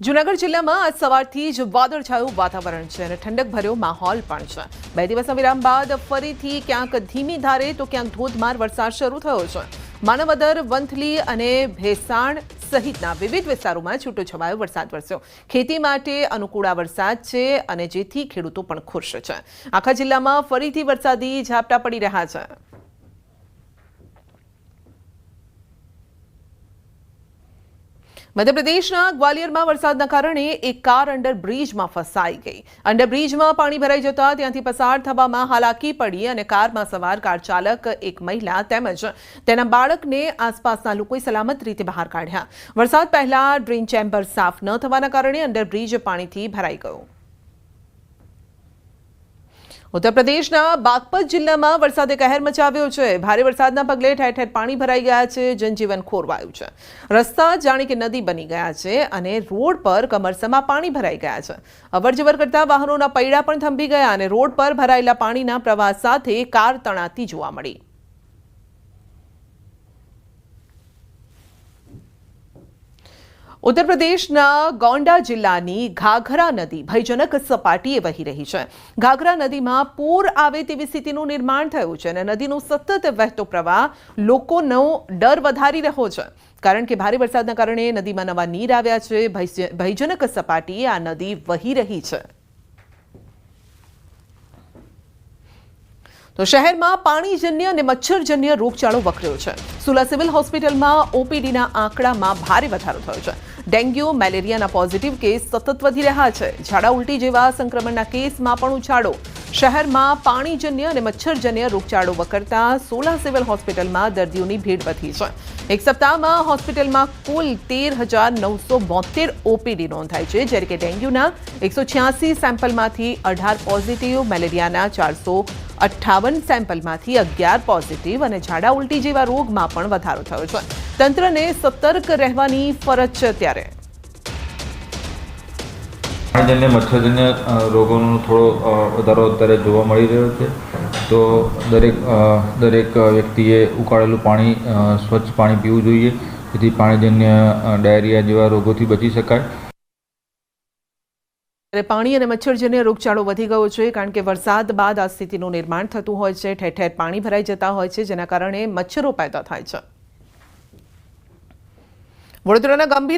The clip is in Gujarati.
જૂનાગઢ જિલ્લામાં આજ સવારથી જ વાદળછાયું વાતાવરણ છે અને ઠંડકભર્યો માહોલ પણ છે। 2 દિવસના વિરામ બાદ ફરીથી ક્યાંક ધીમી ધારે તો ક્યાંક ધોધમાર વરસાદ શરૂ થયો છે। માનવદર, વંથલી અને ભેસાણ સહિતના વિવિધ વિસ્તારોમાં છૂટોછવાયો વરસાદ વરસ્યો। ખેતી માટે અનુકૂળ આ વરસાદ છે અને જેથી ખેડૂતો પણ ખુશ છે। આખા જિલ્લામાં ફરીથી વરસાદી ઝાપટા પડી રહ્યા છે। મધ્યપ્રદેશના ગ્વાલિયરમાં વરસાદના કારણે એક કાર અંડરબ્રિજમાં ફસાઈ ગઈ। અંડરબ્રિજમાં પાણી ભરાઈ જતા ત્યાંથી પસાર થવામાં હાલાકી પડી અને કારમાં સવાર કાર ચાલક એક મહિલા તેમજ તેના બાળકને આસપાસના લોકોએ સલામત રીતે બહાર કાઢ્યા। વરસાદ પહેલા ડ્રેન ચેમ્બર સાફ ન થવાના કારણે અંડરબ્રિજ પાણીથી ભરાઈ ગયો। ઉત્તર પ્રદેશના બાગપત જિલ્લામાં વરસાદે કહેર મચાવ્યો છે। ભારે વરસાદના પગલે ઠેર ઠેર પાણી ભરાઈ ગયા છે। જનજીવન ખોરવાયું છે। રસ્તા જાણે કે નદી બની ગયા છે અને રોડ પર કમરસમાં પાણી ભરાઈ ગયા છે। અવરજવર કરતા વાહનોના પૈડા પણ થંભી ગયા અને રોડ પર ભરાયેલા પાણીના પ્રવાહ સાથે કાર તણાતી જોવા મળી। ઉત્તર પ્રદેશના ગોંડા જિલ્લાની ઘાઘરા નદી ભયજનક સપાટીએ વહી રહી છે। ઘાઘરા નદીમાં પૂર આવે તેવી સ્થિતિનું નિર્માણ થયું છે અને નદીનો સતત વહેતો પ્રવાહ લોકોનો ડર વધારી રહ્યો છે, કારણ કે ભારે વરસાદના કારણે નદીમાં નવા નીર આવ્યા છે। ભયજનક સપાટીએ આ નદી વહી રહી છે। તો શહેરમાં પાણીજન્ય અને મચ્છરજન્ય રોગચાળો વકર્યો છે। સુલા સિવિલ હોસ્પિટલમાં ઓપીડીના આંકડામાં ભારે વધારો થયો છે। ડેન્ગ્યુ, મેલેરિયાના પોઝિટિવ કેસ સતત વધી રહ્યા છે। ઝાડા ઉલટી જેવા સંક્રમણના કેસમાં પણ ઉછાળો। શહેરમાં પાણીજન્ય અને મચ્છરજન્ય રોગચાળો વકરતા સોલા સિવિલ હોસ્પિટલમાં દર્દીઓની ભીડ વધી છે। એક સપ્તાહમાં હોસ્પિટલમાં કુલ 13,972 ઓપીડી નોંધાઈ છે, જ્યારે કે ડેન્ગ્યુના 186 સેમ્પલમાંથી 18 પોઝિટિવ, મેલેરિયાના 458 સેમ્પલમાંથી 11 પોઝિટિવ અને ઝાડા ઉલટી જેવા રોગમાં પણ વધારો થયો છે। તંત્રને સતર્ક રહેવાની ફરજ છે। ત્યારે પાણીજન્ય મચ્છરજન્ય રોગોનો થોડો વધારો અત્યારે જોવા મળી રહ્યો છે। તો દરેક વ્યક્તિએ ઉકાળેલું પાણી, સ્વચ્છ પાણી પીવું જોઈએ, જેથી પાણીજન્ય ડાયરિયા જેવા રોગોથી બચી શકાય। પાણી અને મચ્છરજન્ય રોગચાળો વધી ગયો છે, કારણ કે વરસાદ બાદ આ સ્થિતિનું નિર્માણ થતું હોય છે। ઠેર ઠેર પાણી ભરાઈ જતા હોય છે, જેના કારણે મચ્છરો પેદા થાય છે। વડોદરાના ગંભીર